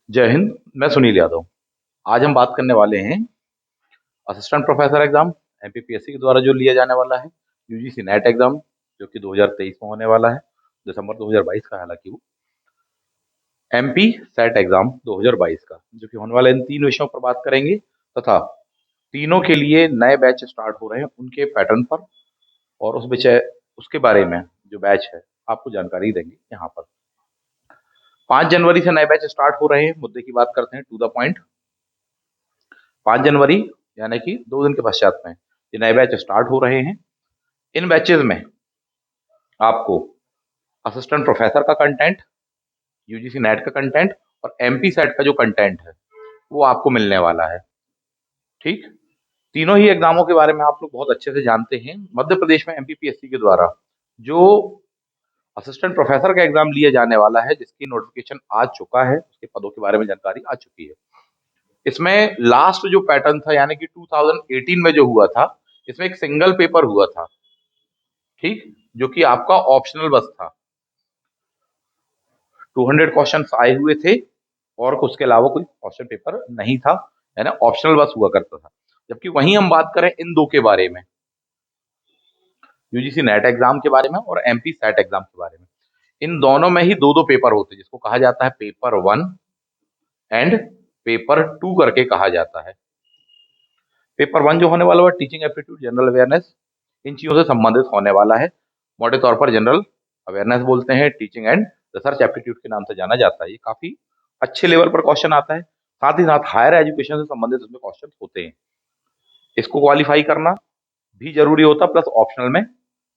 जय हिंद। मैं सुनील यादव। आज हम बात करने वाले हैं असिस्टेंट प्रोफेसर एग्जाम एमपीपीएससी के द्वारा जो लिया जाने वाला है, यूजीसी नेट एग्जाम जो कि 2023 में होने वाला है, दिसंबर 2022 का। हालांकि वो एमपी सेट एग्जाम 2022 का जो कि होने वाला है, इन तीन विषयों पर बात करेंगे तथा तीनों के लिए नए बैच स्टार्ट हो रहे हैं उनके पैटर्न पर और उस विषय उसके बारे में जो बैच है आपको जानकारी देंगे यहाँ पर। 5 जनवरी से नए बैच स्टार्ट हो रहे हैं। मुद्दे की बात करते हैं, टू द पॉइंट। 5 जनवरी यानी कि 2 दिन के पश्चात में ये नए बैच स्टार्ट हो रहे हैं। इन बैचेज में आपको असिस्टेंट प्रोफेसर का कंटेंट, यूजीसी नेट का कंटेंट और एमपी सेट का जो कंटेंट है वो आपको मिलने वाला है। ठीक, तीनों ही एग्जामों के बारे में आप लोग बहुत अच्छे से जानते हैं। मध्य प्रदेश में एमपीपीएससी के द्वारा जो असिस्टेंट प्रोफेसर का एग्जाम लिया जाने वाला है, जिसकी नोटिफिकेशन आ चुका है, उसके पदों के बारे में जानकारी आ चुकी है। इसमें लास्ट जो पैटर्न था यानी कि 2018 में जो हुआ था, इसमें एक सिंगल पेपर हुआ था। ठीक, जो कि आपका ऑप्शनल बस था। 200 क्वेश्चन आए हुए थे और उसके अलावा कोई क्वेश्चन पेपर नहीं था, यानी ऑप्शनल बस हुआ करता था। जबकि वहीं हम बात करें इन दो के बारे में, यूजीसी नेट एग्जाम के बारे में और एमपी सेट एग्जाम के बारे में, इन दोनों में ही दो दो पेपर होते हैं, जिसको कहा जाता है पेपर 1 एंड पेपर 2 करके कहा जाता है। पेपर 1 जो होने वाला है टीचिंग एप्टीट्यूड, जनरल अवेयरनेस, इन चीजों से संबंधित होने वाला है। मोटे तौर पर जनरल अवेयरनेस बोलते हैं, टीचिंग एंड रिसर्च एप्टीट्यूड के नाम से जाना जाता है। ये काफी अच्छे लेवल पर क्वेश्चन आता है। साथ ही साथ हायर एजुकेशन से संबंधित इसमें क्वेश्चन होते हैं। इसको क्वालिफाई करना भी जरूरी होता है, प्लस ऑप्शनल में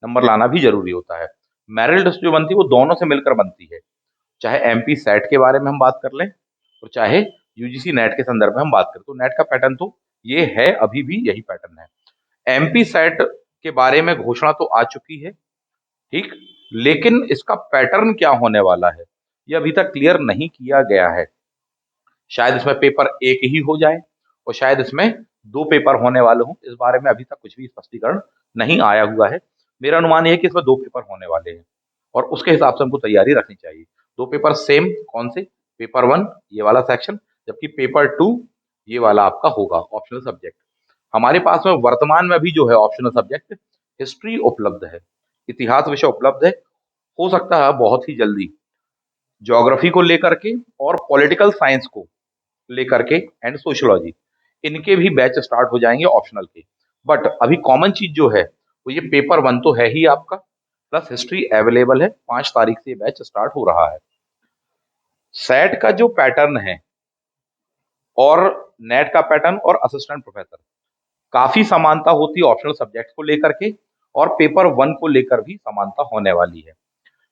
नंबर लाना भी जरूरी होता है। मेरिट लिस्ट जो बनती है वो दोनों से मिलकर बनती है, चाहे एमपी सेट के बारे में हम बात कर लें और चाहे यूजीसी नेट के संदर्भ में हम बात करें। तो नेट का पैटर्न तो ये है, अभी भी यही पैटर्न है। एमपी सेट के बारे में घोषणा तो आ चुकी है, ठीक, लेकिन इसका पैटर्न क्या होने वाला है ये अभी तक क्लियर नहीं किया गया है। शायद इसमें पेपर एक ही हो जाए और शायद इसमें दो पेपर होने वाले हों। इस बारे में अभी तक कुछ भी स्पष्टीकरण नहीं आया हुआ है। मेरा अनुमान यह है कि इसमें दो पेपर होने वाले हैं और उसके हिसाब से हमको तैयारी रखनी चाहिए। दो पेपर सेम कौन से? पेपर 1 ये वाला सेक्शन, जबकि पेपर 2 ये वाला आपका होगा ऑप्शनल सब्जेक्ट। हमारे पास में वर्तमान में भी जो है ऑप्शनल सब्जेक्ट हिस्ट्री उपलब्ध है, इतिहास विषय उपलब्ध है। हो सकता है बहुत ही जल्दी ज्योग्राफी को लेकर के और पॉलिटिकल साइंस को लेकर के एंड सोशियोलॉजी, इनके भी बैच स्टार्ट हो जाएंगे ऑप्शनल के। बट अभी कॉमन चीज जो है वो ये पेपर 1 तो है ही आपका, प्लस हिस्ट्री अवेलेबल है। 5 तारीख से बैच स्टार्ट हो रहा है। सेट का जो पैटर्न है और नेट का पैटर्न और असिस्टेंट प्रोफेसर, काफी समानता होती है ऑप्शनल सब्जेक्ट को लेकर के, और पेपर 1 को लेकर भी समानता होने वाली है।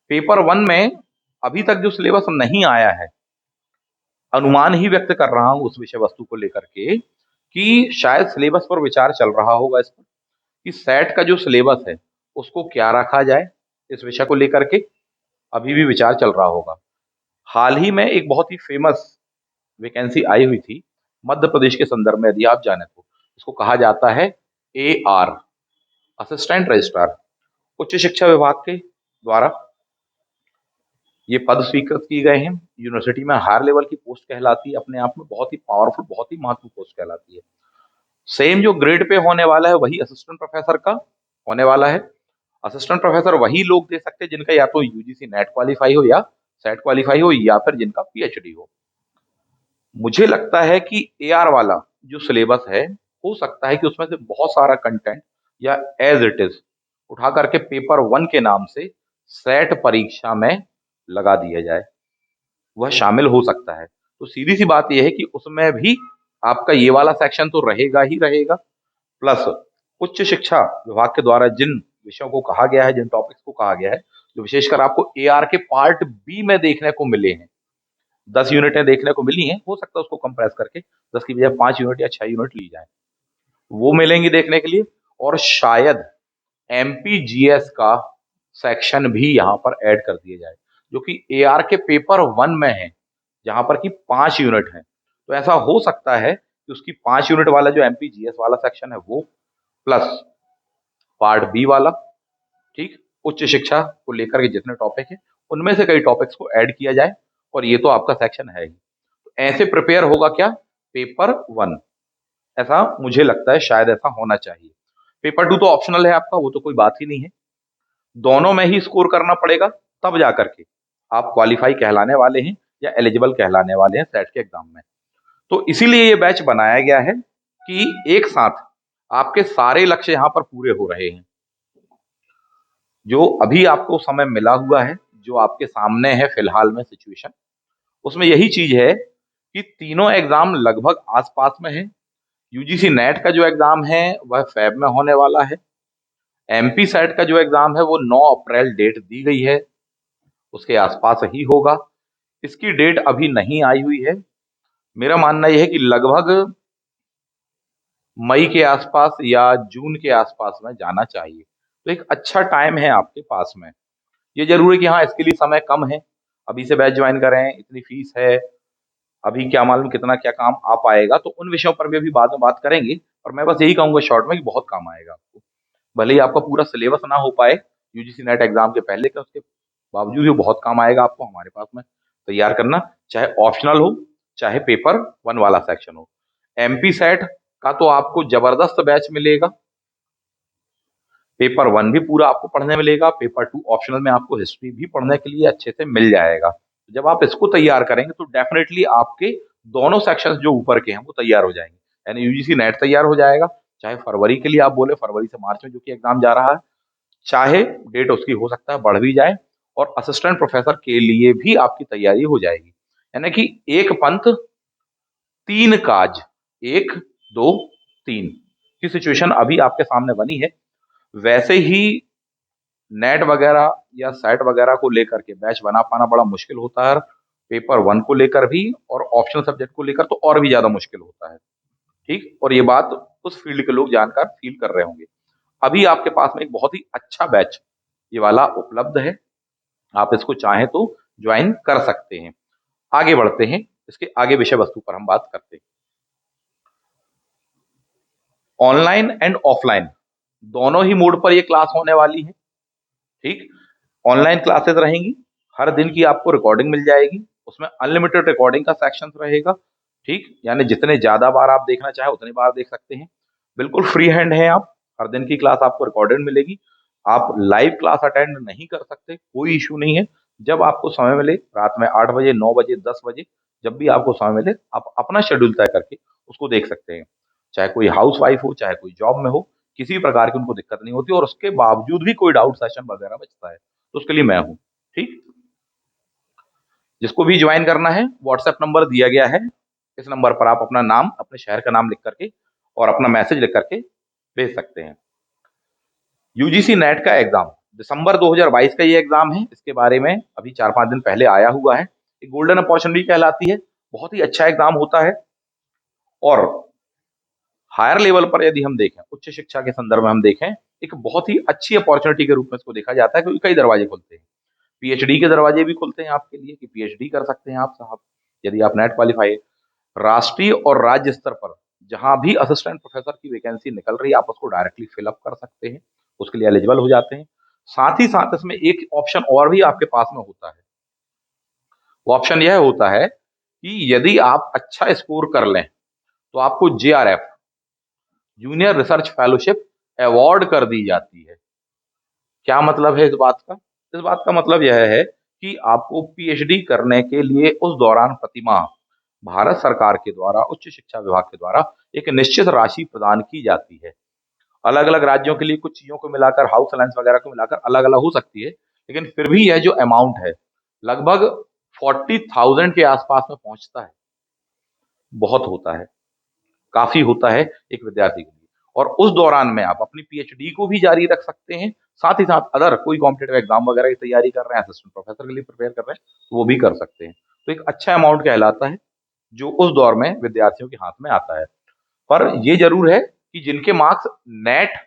पेपर 1 में अभी तक जो सिलेबस नहीं आया है, अनुमान ही व्यक्त कर रहा हूं उस विषय वस्तु को लेकर के कि शायद सिलेबस पर विचार चल रहा होगा इस पर, कि सेट का जो सिलेबस है उसको क्या रखा जाए, इस विषय को लेकर के अभी भी विचार चल रहा होगा। हाल ही में एक बहुत ही फेमस वैकेंसी आई हुई थी मध्य प्रदेश के संदर्भ में, यदि आप जाने तो इसको कहा जाता है AR, असिस्टेंट रजिस्ट्रार। उच्च शिक्षा विभाग के द्वारा ये पद स्वीकृत किए गए हैं। यूनिवर्सिटी में हायर लेवल की पोस्ट कहलाती है, अपने आप में बहुत ही पावरफुल, बहुत ही महत्वपूर्ण पोस्ट कहलाती है। सेम जो ग्रेड पे होने वाला है वही असिस्टेंट प्रोफेसर का होने वाला है। असिस्टेंट प्रोफेसर वही लोग दे सकते हैं जिनका या तो यूजीसी नेट क्वालिफाई हो या सेट क्वालिफाई हो या फिर जिनका पीएचडी हो। मुझे लगता है कि AR वाला जो सिलेबस है, हो सकता है कि उसमें से बहुत सारा कंटेंट या एज इट इज उठा करके पेपर 1 के नाम से सेट परीक्षा में लगा दिया जाए, वह शामिल हो सकता है। तो सीधी सी बात यह है कि उसमें भी आपका ये वाला सेक्शन तो रहेगा ही रहेगा, प्लस उच्च शिक्षा विभाग के द्वारा जिन विषयों को कहा गया है, जिन टॉपिक्स को कहा गया है, जो विशेषकर आपको AR के पार्ट बी में देखने को मिले हैं, 10 यूनिटें देखने को मिली हैं, हो सकता है उसको कंप्रेस करके 10 की बजाय 5 यूनिट या 6 यूनिट ली जाए, वो मिलेंगी देखने के लिए। और शायद MPGS का सेक्शन भी यहाँ पर ऐड कर दिया जाए, जो कि AR के पेपर 1 में है, जहां पर कि 5 यूनिट है। तो ऐसा हो सकता है कि उसकी 5 यूनिट वाला जो MPGS वाला सेक्शन है वो, प्लस पार्ट बी वाला, ठीक, उच्च शिक्षा को लेकर के जितने टॉपिक है उनमें से कई टॉपिक्स को ऐड किया जाए, और ये तो आपका सेक्शन है ही। तो ऐसे प्रिपेयर होगा क्या, पेपर 1। ऐसा मुझे लगता है, शायद ऐसा होना चाहिए। पेपर 2 तो ऑप्शनल है आपका, वो तो कोई बात ही नहीं है। दोनों में ही स्कोर करना पड़ेगा, तब जाकर के आप क्वालिफाई कहलाने वाले हैं या एलिजिबल कहलाने वाले हैं सेट के एग्जाम में। तो इसीलिए ये बैच बनाया गया है कि एक साथ आपके सारे लक्ष्य यहाँ पर पूरे हो रहे हैं। जो अभी आपको समय मिला हुआ है, जो आपके सामने है फिलहाल में सिचुएशन, उसमें यही चीज है कि तीनों एग्जाम लगभग आसपास में है। यूजीसी नेट का जो एग्जाम है वह फेब में होने वाला है। एमपी सेट का जो एग्जाम है वो 9 अप्रैल डेट दी गई है, उसके आसपास ही होगा। इसकी डेट अभी नहीं आई हुई है। मेरा मानना यह है कि लगभग मई के आसपास या जून के आसपास में जाना चाहिए। तो एक अच्छा टाइम है आपके पास में। ये जरूर है कि हाँ, इसके लिए समय कम है, अभी से बैच ज्वाइन करें, इतनी फीस है, अभी क्या मालूम कितना क्या काम आ पाएगा, तो उन विषयों पर भी अभी बाद में बात करेंगे। और मैं बस यही कहूंगा शॉर्ट में कि बहुत काम आएगा आपको। भले ही आपका पूरा सिलेबस ना हो पाए यूजीसी नेट एग्जाम के पहले का, उसके बावजूद भी बहुत काम आएगा आपको हमारे पास में तैयार करना, चाहे ऑप्शनल हो चाहे पेपर 1 वाला सेक्शन हो। एमपी सेट का तो आपको जबरदस्त बैच मिलेगा। पेपर 1 भी पूरा आपको पढ़ने मिलेगा, पेपर 2 ऑप्शनल में आपको हिस्ट्री भी पढ़ने के लिए अच्छे से मिल जाएगा। जब आप इसको तैयार करेंगे तो डेफिनेटली आपके दोनों सेक्शंस जो ऊपर के हैं वो तैयार हो जाएंगे। यानी यूजीसी नेट तैयार हो जाएगा, चाहे फरवरी के लिए आप बोले, फरवरी से मार्च में जो कि एग्जाम जा रहा है, चाहे डेट उसकी हो सकता है बढ़ भी जाए, और असिस्टेंट प्रोफेसर के लिए भी आपकी तैयारी हो जाएगी। यानी कि एक पंथ तीन काज, 1 2 3 की सिचुएशन अभी आपके सामने बनी है। वैसे ही नेट वगैरह या सेट वगैरह को लेकर के बैच बना पाना बड़ा मुश्किल होता है, पेपर 1 को लेकर भी और ऑप्शनल सब्जेक्ट को लेकर तो और भी ज्यादा मुश्किल होता है। ठीक, और ये बात उस फील्ड के लोग जानकर फील कर रहे होंगे। अभी आपके पास में एक बहुत ही अच्छा बैच ये वाला उपलब्ध है, आप इसको चाहें तो ज्वाइन कर सकते हैं। आगे बढ़ते हैं, इसके आगे विषय वस्तु पर हम बात करते हैं। ऑनलाइन एंड ऑफलाइन दोनों ही मोड पर ये क्लास होने वाली है। ठीक, ऑनलाइन क्लासेस रहेंगी, हर दिन की आपको रिकॉर्डिंग मिल जाएगी, उसमें अनलिमिटेड रिकॉर्डिंग का सेक्शन रहेगा। ठीक, यानी जितने ज्यादा बार आप देखना चाहे उतनी बार देख सकते हैं, बिल्कुल फ्री हैंड है आप। हर दिन की क्लास आपको रिकॉर्डेड मिलेगी। आप लाइव क्लास अटेंड नहीं कर सकते, कोई इशू नहीं है। जब आपको समय मिले, रात में 8 बजे, 9 बजे, 10 बजे, जब भी आपको समय मिले आप अपना शेड्यूल तय करके उसको देख सकते हैं। चाहे कोई हाउस वाइफ हो, चाहे कोई जॉब में हो, किसी भी प्रकार की उनको दिक्कत नहीं होती, और उसके बावजूद भी कोई डाउट सेशन वगैरह बचता है तो उसके लिए मैं हूँ। ठीक, जिसको भी ज्वाइन करना है व्हाट्सएप नंबर दिया गया है, इस नंबर पर आप अपना नाम, अपने शहर का नाम लिख करके और अपना मैसेज लिख करके भेज सकते हैं। यूजीसी नेट का एग्जाम दिसंबर 2022 का ये एग्जाम है। इसके बारे में अभी 4-5 दिन पहले आया हुआ है। एक गोल्डन अपॉर्चुनिटी कहलाती है, बहुत ही अच्छा एग्जाम होता है। और हायर लेवल पर यदि हम देखें, उच्च शिक्षा के संदर्भ में हम देखें, एक बहुत ही अच्छी अपॉर्चुनिटी के रूप में इसको देखा जाता है, क्योंकि कई दरवाजे खुलते हैं। पीएचडी के दरवाजे भी खुलते हैं आपके लिए कि पीएचडी कर सकते हैं आप साहब, यदि आप नेट क्वालिफाई। राष्ट्रीय और राज्य स्तर पर जहां भी असिस्टेंट प्रोफेसर की वैकेंसी निकल रही है, आप उसको डायरेक्टली फिलअप कर सकते हैं, उसके लिए एलिजिबल हो जाते हैं। साथ ही साथ इसमें एक ऑप्शन और भी आपके पास में होता है। वो ऑप्शन यह होता है कि यदि आप अच्छा स्कोर कर लें तो आपको JRF, junior research fellowship, award कर दी जाती है। क्या मतलब है इस बात का? इस बात का मतलब यह है कि आपको पीएचडी करने के लिए उस दौरान प्रतिमाह भारत सरकार के द्वारा, उच्च शिक्षा विभाग के द्वारा एक निश्चित राशि प्रदान की जाती है। अलग अलग राज्यों के लिए कुछ चीजों को मिलाकर, हाउस अलायंस वगैरह को मिलाकर अलग अलग हो सकती है, लेकिन फिर भी यह जो अमाउंट है लगभग 40,000 के आसपास में पहुंचता है। बहुत होता है, काफी होता है एक विद्यार्थी के लिए। और उस दौरान में आप अपनी पीएचडी को भी जारी रख सकते हैं, साथ ही साथ अदर कोई कॉम्पिटेटिव एग्जाम वगैरह की तैयारी कर रहे हैं, असिस्टेंट प्रोफेसर के लिए प्रिपेयर कर रहे हैं, तो वो भी कर सकते हैं। तो एक अच्छा अमाउंट कहलाता है जो उस दौर में विद्यार्थियों के हाथ में आता है। पर ये जरूर है कि जिनके मार्क्स नेट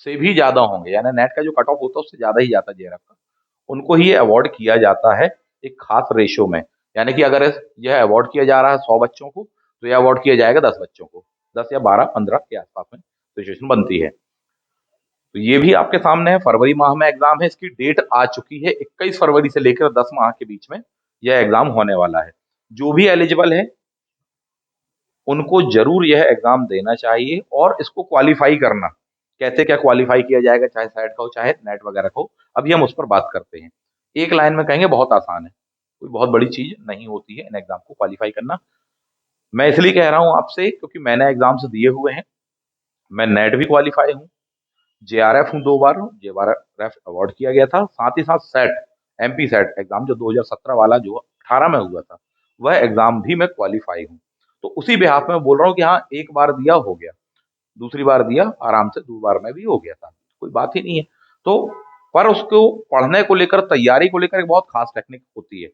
से भी ज्यादा होंगे, यानी नेट का जो कट ऑफ होता है उससे ज्यादा ही जाता है जेआरएफ का, उनको ही ये अवार्ड किया जाता है एक खास रेशो में। यानी कि अगर यह अवार्ड किया जा रहा है 100 बच्चों को, तो यह अवार्ड किया जाएगा 10 बच्चों को, 10 या 12, 15 के आसपास में सिचुएशन बनती है। तो ये भी आपके सामने है, फरवरी माह में एग्जाम है, इसकी डेट आ चुकी है, 21 फरवरी से लेकर 10 माह के बीच में यह एग्जाम होने वाला है। जो भी एलिजिबल है उनको जरूर यह एग्जाम देना चाहिए और इसको क्वालिफाई करना। कैसे क्या क्वालिफाई किया जाएगा, चाहे सेट का हो चाहे नेट वगैरह का हो, अभी हम उस पर बात करते हैं। एक लाइन में कहेंगे बहुत आसान है, कोई बहुत बड़ी चीज नहीं होती है इन एग्जाम को क्वालिफाई करना। मैं इसलिए कह रहा हूं आपसे क्योंकि मैंने एग्जाम्स दिए हुए हैं। मैं नेट भी क्वालिफाई हूँ, जेआरएफ हूँ, 2 बार जेआरएफ अवार्ड किया गया था, साथ ही साथ सेट, एमपी सेट एग्जाम जो 2017 वाला जो 18 में हुआ था, वह एग्जाम भी मैं क्वालिफाई हूँ। तो उसी बिहाफ में बोल रहा हूँ कि हाँ, एक बार दिया हो गया, दूसरी बार दिया आराम से, 2 बार में भी हो गया था, कोई बात ही नहीं है। तो पर उसको पढ़ने को लेकर, तैयारी को लेकर एक बहुत खास टेक्निक होती है।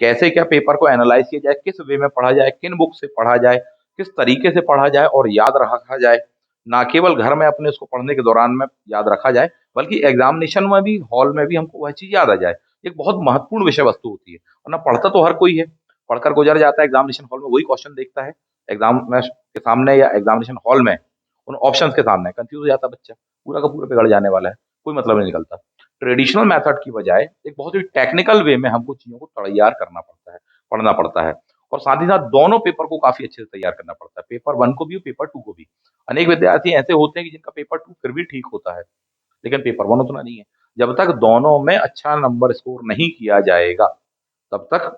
कैसे क्या पेपर को एनालाइज किया जाए, किस वे में पढ़ा जाए, किन बुक से पढ़ा जाए, किस तरीके से पढ़ा जाए और याद रखा जाए। ना केवल घर में अपने उसको पढ़ने के दौरान में याद रखा जाए, बल्कि एग्जामिनेशन में भी, हॉल में भी हमको वह चीज याद आ जाए। एक बहुत महत्वपूर्ण विषय वस्तु होती है, वरना पढ़ता तो हर कोई है, पढ़कर गुजर जाता है, एग्जामिनेशन हॉल में वही क्वेश्चन देखता है, एग्जाम में के सामने या एग्जामिनेशन हॉल में उन ऑप्शंस के सामने कंफ्यूज हो जाता है बच्चा, पूरा का पूरा बिगड़ जाने वाला है, कोई मतलब नहीं निकलता। ट्रेडिशनल मेथड की बजाय एक बहुत ही टेक्निकल वे में हमको चीजों को तैयार करना पड़ता है, पढ़ना पड़ता है। और साथ ही साथ दोनों पेपर को काफी अच्छे से तैयार करना पड़ता है, पेपर वन को भी और पेपर टू को भी। अनेक विद्यार्थी ऐसे होते हैं कि जिनका पेपर टू फिर भी ठीक होता है, लेकिन पेपर वन उतना नहीं है। जब तक दोनों में अच्छा नंबर स्कोर नहीं किया जाएगा, तब तक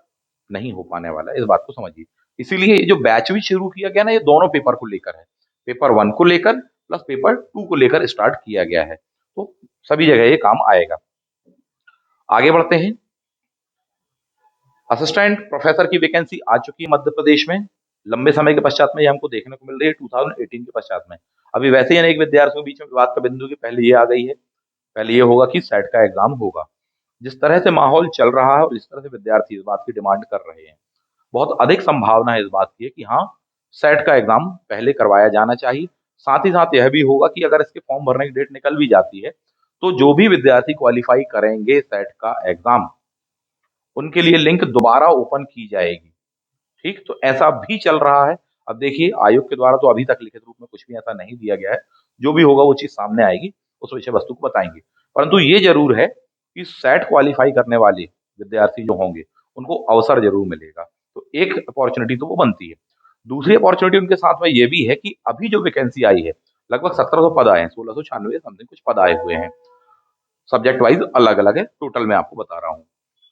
नहीं हो पाने वाला है, इस बात को समझिए। इसीलिए ये जो बैच भी शुरू किया गया ना, ये दोनों पेपर को लेकर है, पेपर वन को लेकर प्लस पेपर टू को लेकर स्टार्ट किया गया है। तो सभी जगह ये काम आएगा। आगे बढ़ते हैं। असिस्टेंट प्रोफेसर की वैकेंसी आ चुकी है मध्य प्रदेश में, लंबे समय के पश्चात में ये हमको देखने को मिल रही है, 2018 के पश्चात में। अभी वैसे ही अनेक विद्यार्थियों के बीच में विवाद का बिंदु की पहले ये आ गई है, पहले ये होगा कि सेट का एग्जाम होगा। जिस तरह से माहौल चल रहा है और जिस तरह से विद्यार्थी इस बात की डिमांड कर रहे हैं, बहुत अधिक संभावना है इस बात की कि हाँ, सेट का एग्जाम पहले करवाया जाना चाहिए। साथ ही साथ यह भी होगा कि अगर इसके फॉर्म भरने की डेट निकल भी जाती है, तो जो भी विद्यार्थी क्वालिफाई करेंगे सेट का एग्जाम, उनके लिए लिंक दोबारा ओपन की जाएगी। ठीक, तो ऐसा भी चल रहा है। अब देखिए, आयोग के द्वारा तो अभी तक लिखित रूप में कुछ भी ऐसा नहीं दिया गया है, जो भी होगा वो चीज सामने आएगी, उस विषय वस्तु को बताएंगे। परंतु ये जरूर है कि सेट क्वालिफाई करने वाले विद्यार्थी जो होंगे, उनको अवसर जरूर मिलेगा। तो एक अपॉर्चुनिटी तो वो बनती है। दूसरी अपॉर्चुनिटी उनके साथ में ये भी है कि अभी जो वैकेंसी आई है, लगभग 1700 पद आए हैं, 1696 समथिंग कुछ पद आए हुए हैं, सब्जेक्ट वाइज अलग अलग है, टोटल मैं आपको बता रहा हूँ।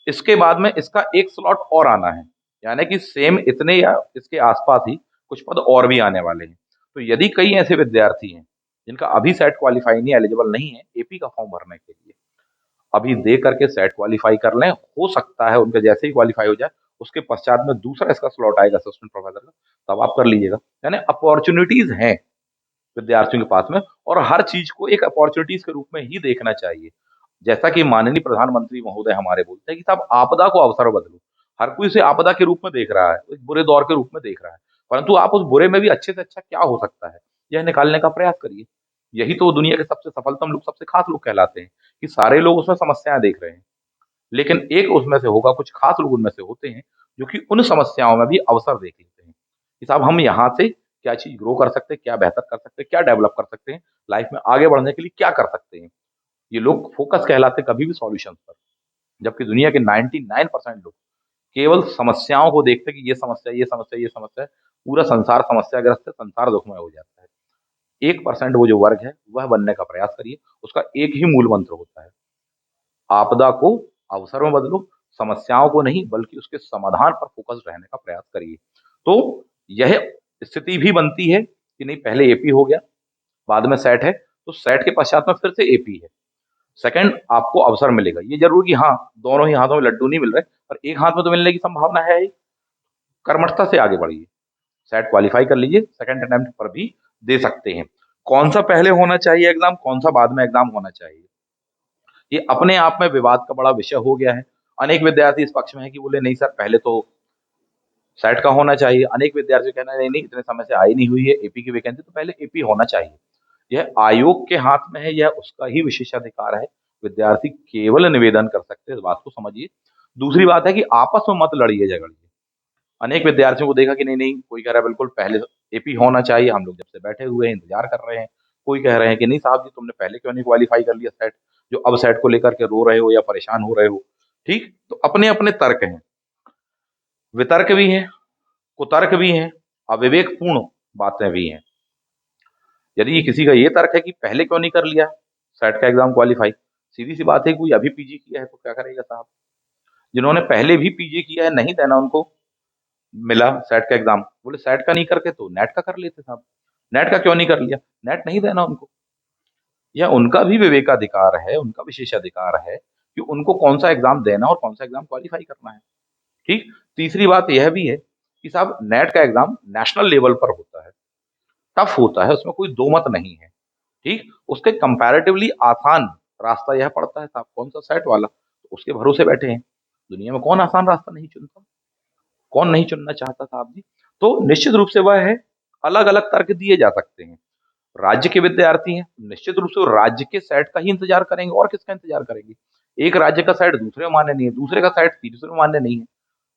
इसके बाद में इसका एक स्लॉट और आना है, यानी कि सेम इतने या इसके आसपास ही कुछ पद और भी आने वाले हैं। तो यदि कई ऐसे विद्यार्थी हैं जिनका अभी सेट क्वालिफाई नहीं, एलिजिबल नहीं है एपी का फॉर्म भरने के लिए, अभी दे करके सेट क्वालिफाई कर लें, हो सकता है उनका जैसे ही क्वालिफाई हो जाए, उसके पश्चात में दूसरा इसका स्लॉट आएगा असिस्टेंट प्रोफेसर का, तब आप कर लीजिएगा। यानी अपॉर्चुनिटीज हैं विद्यार्थियों के पास में, और हर चीज को एक अपॉर्चुनिटीज के रूप में ही देखना चाहिए। जैसा कि माननीय प्रधानमंत्री महोदय हमारे बोलते हैं कि साहब, आपदा को अवसर बदलो। हर कोई उसे आपदा के रूप में देख रहा है, एक बुरे दौर के रूप में देख रहा है, परंतु आप उस बुरे में भी अच्छे से अच्छा क्या हो सकता है, यह निकालने का प्रयास करिए। यही तो दुनिया के सबसे सफलतम लोग, सबसे खास लोग कहलाते हैं, कि सारे लोग उसमें समस्याएं देख रहे हैं, लेकिन एक उसमें से होगा, कुछ खास लोग उनमें से होते हैं जो कि उन समस्याओं में भी अवसर देख लेते हैं कि साहब, हम यहाँ से क्या चीज ग्रो कर सकते हैं, क्या बेहतर कर सकते हैं, क्या डेवलप कर सकते हैं, लाइफ में आगे बढ़ने के लिए क्या कर सकते हैं। ये लोग फोकस कहलाते हैं कभी भी सॉल्यूशन पर, जबकि दुनिया के 99% लोग केवल समस्याओं को देखते हैं कि ये समस्या, ये समस्या, ये समस्या है, पूरा संसार समस्याग्रस्त है, संसार दुखमय हो जाता है। 1% वो जो वर्ग है, वह बनने का प्रयास करिए। उसका एक ही मूल मंत्र होता है, आपदा को अवसर में बदलो, समस्याओं को नहीं बल्कि उसके समाधान पर फोकस रहने का प्रयास करिए। तो यह स्थिति भी बनती है कि नहीं, पहले एपी हो गया, बाद में सेट है, तो सेट के पश्चात में फिर से एपी है, सेकंड आपको अवसर मिलेगा। ये जरूर कि हाँ, दोनों ही हाथों में लड्डू नहीं मिल रहे, पर एक हाथ में तो मिलने की संभावना है ही। कर्मठता से आगे बढ़िए, सेट क्वालिफाई कर लीजिए, सेकंड अटेम्प्ट पर भी दे सकते हैं। कौन सा पहले होना चाहिए एग्जाम, कौन सा बाद में एग्जाम होना चाहिए, ये अपने आप में विवाद का बड़ा विषय हो गया है। अनेक विद्यार्थी इस पक्ष में है कि बोले नहीं सर, पहले तो सेट का होना चाहिए। अनेक विद्यार्थी कहना है नहीं नहीं, इतने समय से आई नहीं हुई है एपी की वैकेंसी, तो पहले एपी होना चाहिए। यह आयोग के हाथ में है, यह उसका ही विशेषाधिकार है। विद्यार्थी केवल निवेदन कर सकते हैं, इस बात को समझिए। दूसरी बात है कि आपस में मत लड़िए झगड़िए। अनेक विद्यार्थियों को देखा कि नहीं नहीं, कोई कह रहा है बिल्कुल पहले एपी होना चाहिए, हम लोग जब से बैठे हुए हैं इंतजार कर रहे हैं। कोई कह रहे हैं कि नहीं साहब जी, तुमने पहले क्यों नहीं क्वालिफाई कर लिया सेट, जो अब सेट को लेकर के रो रहे हो या परेशान हो रहे हो। ठीक, तो अपने अपने तर्क हैं। वितर्क भी है, कुतर्क भी है, अविवेकपूर्ण बातें भी हैं। यदि किसी का ये तर्क है कि पहले क्यों नहीं कर लिया सेट का एग्जाम क्वालिफाई, सीधी सी बात है, कोई अभी पीजी किया है तो क्या करेगा साहब। जिन्होंने पहले भी पीजी किया है, नहीं देना उनको मिला सेट का एग्जाम, बोले सेट का नहीं करके तो नेट का कर लेते साहब। नेट का क्यों नहीं कर लिया, नेट नहीं देना उनको। यह उनका भी विवेकाधिकार है, उनका विशेषाधिकार है कि उनको कौन सा एग्जाम देना और कौन सा एग्जाम क्वालिफाई करना है। ठीक। तीसरी बात यह भी है कि साहब नेट का एग्जाम नेशनल लेवल पर होता है, टफ होता है, उसमें कोई दो मत नहीं है। ठीक। उसके कंपैरेटिवली आसान रास्ता यह पड़ता है साहब, कौन सा सेट वाला, तो उसके भरोसे बैठे हैं। दुनिया में कौन आसान रास्ता नहीं चुनता, कौन नहीं चुनना चाहता साहब जी। तो निश्चित रूप से वह है, अलग अलग तर्क दिए जा सकते हैं। राज्य के विद्यार्थी हैं, निश्चित रूप से वो राज्य के सेट का ही इंतजार करेंगे, और किसका इंतजार करेंगे। एक राज्य का सेट दूसरे में मान्य नहीं है, दूसरे का सेट तीसरे में मान्य नहीं है,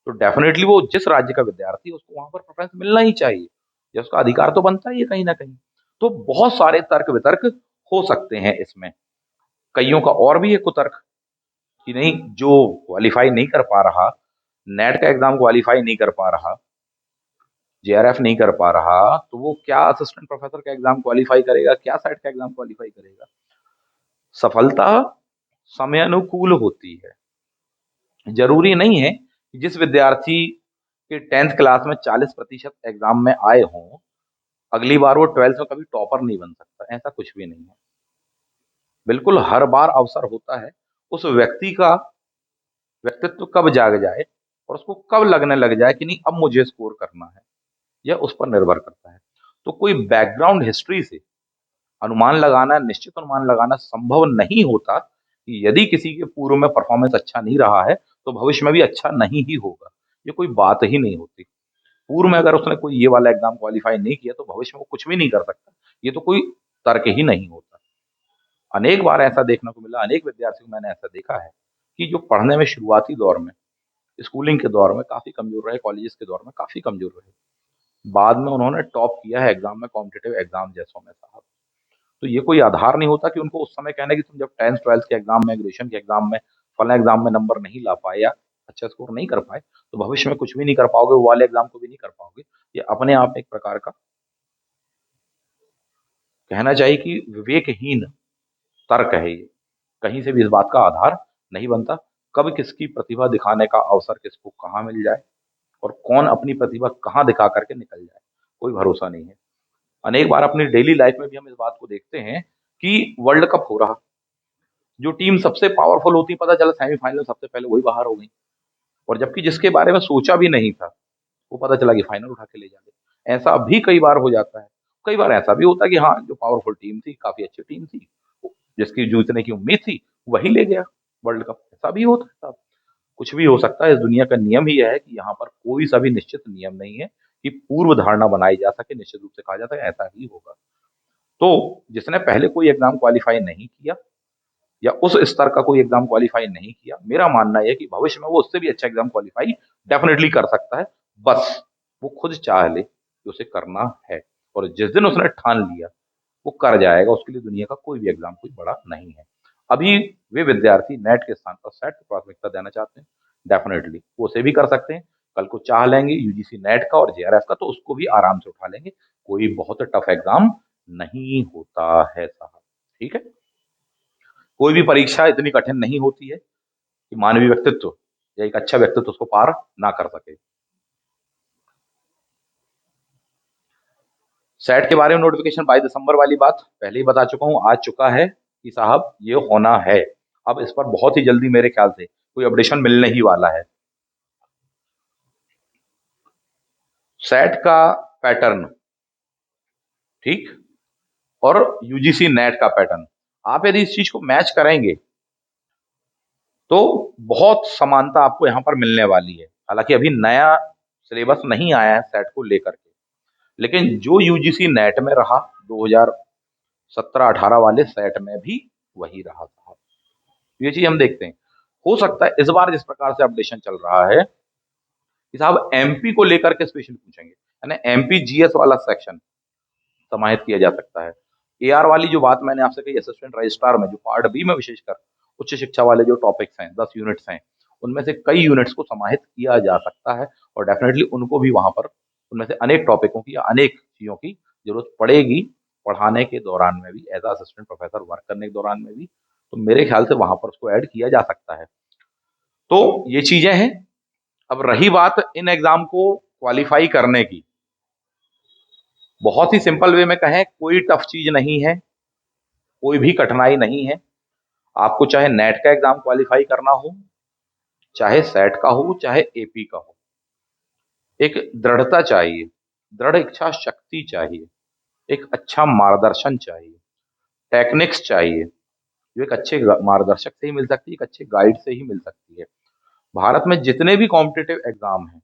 तो डेफिनेटली वो जिस राज्य का विद्यार्थी है उसको वहां पर प्रेफरेंस मिलना ही चाहिए, या उसका अधिकार तो बनता ही है कहीं ना कहीं। तो बहुत सारे तर्क वितर्क हो सकते हैं इसमें। कईयों का और भी है कुतर्क कि नहीं, जो क्वालिफाई नहीं कर पा रहा, नेट का एग्जाम क्वालिफाई नहीं कर पा रहा, जेआरएफ नहीं कर पा रहा, तो वो क्या असिस्टेंट प्रोफेसर का एग्जाम क्वालिफाई करेगा, क्या सेट का एग्जाम क्वालिफाई करेगा। सफलता समयानुकूल होती है। जरूरी नहीं है कि जिस विद्यार्थी के 10th क्लास में 40% एग्जाम में आए हों, अगली बार वो 12th में कभी टॉपर नहीं बन सकता, ऐसा कुछ भी नहीं है। बिल्कुल हर बार अवसर होता है, उस व्यक्ति का व्यक्तित्व कब जाग जाए और उसको कब लगने लग जाए कि नहीं अब मुझे स्कोर करना है, यह उस पर निर्भर करता है। तो कोई बैकग्राउंड हिस्ट्री से अनुमान लगाना, निश्चित अनुमान लगाना संभव नहीं होता कि यदि किसी के पूर्व में परफॉर्मेंस अच्छा नहीं रहा है तो भविष्य में भी अच्छा नहीं ही होगा। ये कोई बात ही नहीं होती। पूर्व में अगर उसने कोई ये वाला एग्जाम क्वालिफाई नहीं किया तो भविष्य में वो कुछ भी नहीं कर सकता, ये तो कोई तर्क ही नहीं होता। अनेक बार ऐसा देखने को मिला, अनेक विद्यार्थियों को मैंने ऐसा देखा है कि जो पढ़ने में शुरुआती दौर में, स्कूलिंग के दौर में काफी कमजोर रहे, कॉलेजेस के दौर में काफी कमजोर रहे, बाद में उन्होंने टॉप किया है एग्जाम में, कॉम्पिटेटिव एग्जाम जैसों में साहब। तो ये कोई आधार नहीं होता कि उनको उस समय कहना है कि तुम जब 10th 12th के एग्जाम में, ग्रेजुएशन के एग्जाम में, फला एग्जाम में नंबर नहीं ला पाए या अच्छा स्कोर नहीं कर पाए तो भविष्य में कुछ भी नहीं कर पाओगे, वो वाले एग्जाम को भी नहीं कर पाओगे। ये अपने आप में एक प्रकार का कहना चाहिए कि विवेकहीन तर्क है ये। कहीं से भी इस बात का आधार नहीं बनता। कब किसकी प्रतिभा दिखाने का अवसर किसको कहाँ मिल जाए और कौन अपनी प्रतिभा कहाँ दिखा करके निकल जाए, कोई भरोसा नहीं है। अनेक बार अपनी डेली लाइफ में भी हम इस बात को देखते हैं कि वर्ल्ड कप हो रहा, जो टीम सबसे पावरफुल होती, पता चला सेमीफाइनल सबसे पहले वही बाहर हो गई, और जबकि जिसके बारे में सोचा भी नहीं था वो पता चला कि फाइनल उठा के ले जाते। ऐसा भी कई बार हो जाता है। कई बार ऐसा भी होता है कि हाँ, जो पावरफुल टीम थी, काफी अच्छी टीम थी, जिसकी जीतने की उम्मीद थी, वही ले गया वर्ल्ड कप। ऐसा भी होता है साहब। कुछ भी हो सकता है। इस दुनिया का नियम ही यह है कि यहाँ पर कोई सा भी निश्चित नियम नहीं है कि पूर्व धारणा बनाई जा सके, निश्चित रूप से कहा जाता है ऐसा ही होगा। तो जिसने पहले कोई एग्जाम क्वालिफाई नहीं किया या उस स्तर का कोई एग्जाम क्वालिफाई नहीं किया, मेरा मानना यह है कि भविष्य में वो उससे भी अच्छा एग्जाम क्वालिफाई डेफिनेटली कर सकता है। बस वो खुद चाह ले कि उसे करना है, और जिस दिन उसने ठान लिया वो कर जाएगा। उसके लिए दुनिया का कोई भी एग्जाम कोई बड़ा नहीं है। अभी वे विद्यार्थी नेट के स्थान पर सेट को प्राथमिकता देना चाहते हैं, डेफिनेटली वो उसे भी कर सकते हैं। कल को चाह लेंगे यूजीसी नेट का और जेआरएफ का तो उसको भी आराम से उठा लेंगे। कोई बहुत टफ एग्जाम नहीं होता है साहब। ठीक है। कोई भी परीक्षा इतनी कठिन नहीं होती है कि मानवीय व्यक्तित्व या एक अच्छा व्यक्तित्व उसको पार ना कर सके। सेट के बारे में नोटिफिकेशन 22 दिसंबर वाली बात पहले ही बता चुका हूं, आ चुका है कि साहब ये होना है। अब इस पर बहुत ही जल्दी मेरे ख्याल से कोई अपडेशन मिलने ही वाला है। सेट का पैटर्न, ठीक, और यूजीसी नेट का पैटर्न, आप यदि इस चीज को मैच करेंगे तो बहुत समानता आपको यहाँ पर मिलने वाली है। हालांकि अभी नया सिलेबस नहीं आया है सेट को लेकर के, लेकिन जो यूजीसी नेट में रहा 2017-18 वाले सेट में भी वही रहा था। ये चीज हम देखते हैं। हो सकता है इस बार जिस प्रकार से अपडेशन चल रहा है कि साहब एमपी को लेकर के स्पेशल पूछेंगे, यानी एमपी जीएस वाला सेक्शन समाहित किया जा सकता है। एआर वाली जो बात मैंने आपसे कही, असिस्टेंट रजिस्ट्रार में जो पार्ट बी में विशेषकर उच्च शिक्षा वाले जो टॉपिक्स हैं, 10 यूनिट्स हैं, उनमें से कई यूनिट्स को समाहित किया जा सकता है और डेफिनेटली उनको भी वहाँ पर उनमें से अनेक टॉपिकों की या अनेक चीज़ों की ज़रूरत पड़ेगी, पढ़ाने के दौरान में भी, as a assistant professor work करने के दौरान में भी। तो मेरे ख़्याल से वहाँ पर उसको ऐड किया जा सकता है। तो ये चीज़ें हैं। अब रही बात इन एग्ज़ाम को क्वालीफ़ाई करने की, बहुत ही सिंपल वे में कहें, कोई टफ़ चीज़ नहीं है, कोई भी कठिनाई नहीं है। आपको चाहे नेट का एग्ज़ाम क्वालीफ़ाई करना हो, चाहे सेट का हो, चाहे एपी का हो। एक दृढ़ता चाहिए, दृढ़ इच्छा शक्ति चाहिए, एक अच्छा मार्गदर्शन चाहिए, टेक्निक्स चाहिए, जो एक अच्छे मार्गदर्शक से ही मिल सकती है, एक अच्छे गाइड से ही मिल सकती है। भारत में जितने भी कॉम्पिटिटिव एग्ज़ाम हैं,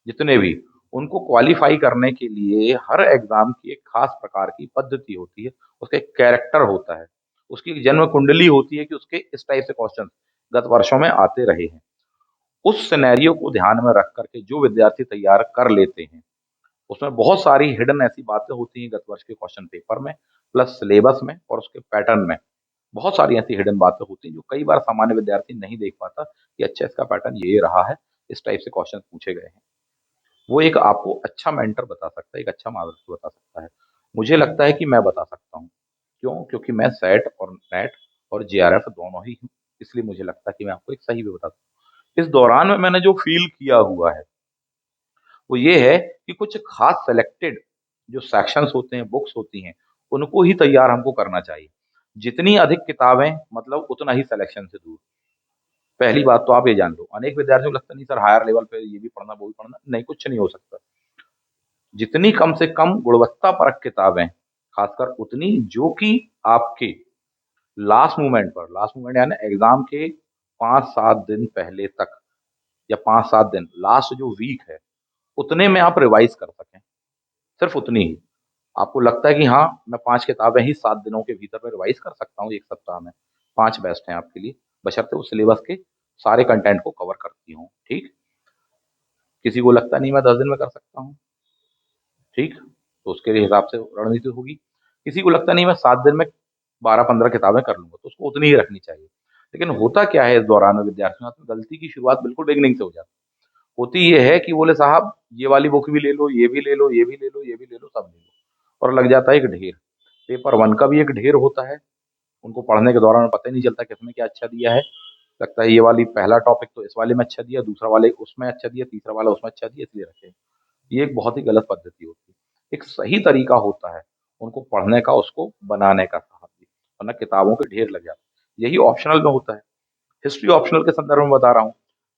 जितने भी, उनको क्वालीफाई करने के लिए हर एग्ज़ाम की एक खास प्रकार की पद्धति होती है, उसका एक कैरेक्टर होता है, उसकी एक जन्म कुंडली होती है कि उसके इस टाइप से क्वेश्चन गत वर्षों में आते रहे हैं। उस सिनेरियो को ध्यान में रख कर के जो विद्यार्थी तैयार कर लेते हैं, उसमें बहुत सारी हिडन ऐसी बातें होती हैं गत वर्ष के क्वेश्चन पेपर में, प्लस सिलेबस में और उसके पैटर्न में। बहुत सारी ऐसी हिडन बातें होती हैं जो कई बार सामान्य विद्यार्थी नहीं देख पाता कि अच्छा इसका पैटर्न ये रहा है, इस टाइप से क्वेश्चन पूछे गए हैं। वो एक आपको अच्छा मेंटर बता सकता है, एक अच्छा मार्गदर्शक बता सकता है। मुझे लगता है कि मैं बता सकता हूँ। क्यों? क्योंकि मैं सेट और नेट और जेआरएफ दोनों ही हूँ, इसलिए मुझे लगता है कि मैं आपको एक सही वे बता सकता हूँ। इस दौरान में मैंने जो फ़ील किया हुआ है, वो ये है कि कुछ खास सेलेक्टेड जो सेक्शंस होते हैं, बुक्स होती हैं, उनको ही तैयार हमको करना चाहिए। जितनी अधिक किताबें मतलब उतना ही सिलेक्शन से दूर। पहली बात तो आप ये जान लो, अनेक विद्यार्थियों को लगता है नहीं सर हायर लेवल पे ये भी पढ़ना, वो भी पढ़ना, नहीं कुछ नहीं हो सकता। जितनी कम से कम गुणवत्तापरक किताबें, खासकर उतनी जो कि आपके लास्ट मोमेंट यानी एग्ज़ाम के 5-7 दिन पहले तक या 5-7 दिन लास्ट जो वीक है, उतने में आप रिवाइज़ कर सकें, सिर्फ़ उतनी ही। आपको लगता है कि हाँ, मैं 5 किताबें ही 7 दिनों के भीतर में रिवाइज़ कर सकता हूँ 1 सप्ताह में, 5 बेस्ट हैं आपके लिए, बशर्ते वो सिलेबस के सारे कंटेंट को कवर करती हों, ठीक? किसी को लगता नहीं मैं 10 दिन में कर सकता हूँ, ठीक? तो उसके लिए हिसाब से रणनीति होगी। किसी को लगता नहीं मैं 7 दिन में 12-15 किताबें कर लूँगा, तो उसको उतनी ही रखनी चाहिए। लेकिन होता क्या है इस दौरान में विद्यार्थियों के साथ, गलती की शुरुआत बिल्कुल बिगिनिंग से हो जाती है। होती ये है कि बोले साहब ये वाली बुक भी ले लो, ये भी ले लो, ये भी ले लो, ये भी ले लो, सब ले लो और लग जाता है एक ढेर। पेपर 1 का भी एक ढेर होता है, उनको पढ़ने के दौरान पता ही नहीं चलता किसमें क्या अच्छा दिया है। लगता है ये वाली पहला टॉपिक तो इस वाले में अच्छा दिया, दूसरा वाले उसमें अच्छा दिया, तीसरा वाला उसमें अच्छा दिया इसलिए रखे। ये एक बहुत ही गलत पद्धति होती है। एक सही तरीका होता है उनको पढ़ने का, उसको बनाने का साहब जी, वरना किताबों के ढेर लग जाते हैं। यही ऑप्शनल में होता है। हिस्ट्री ऑप्शनल के संदर्भ में बता रहा हूँ।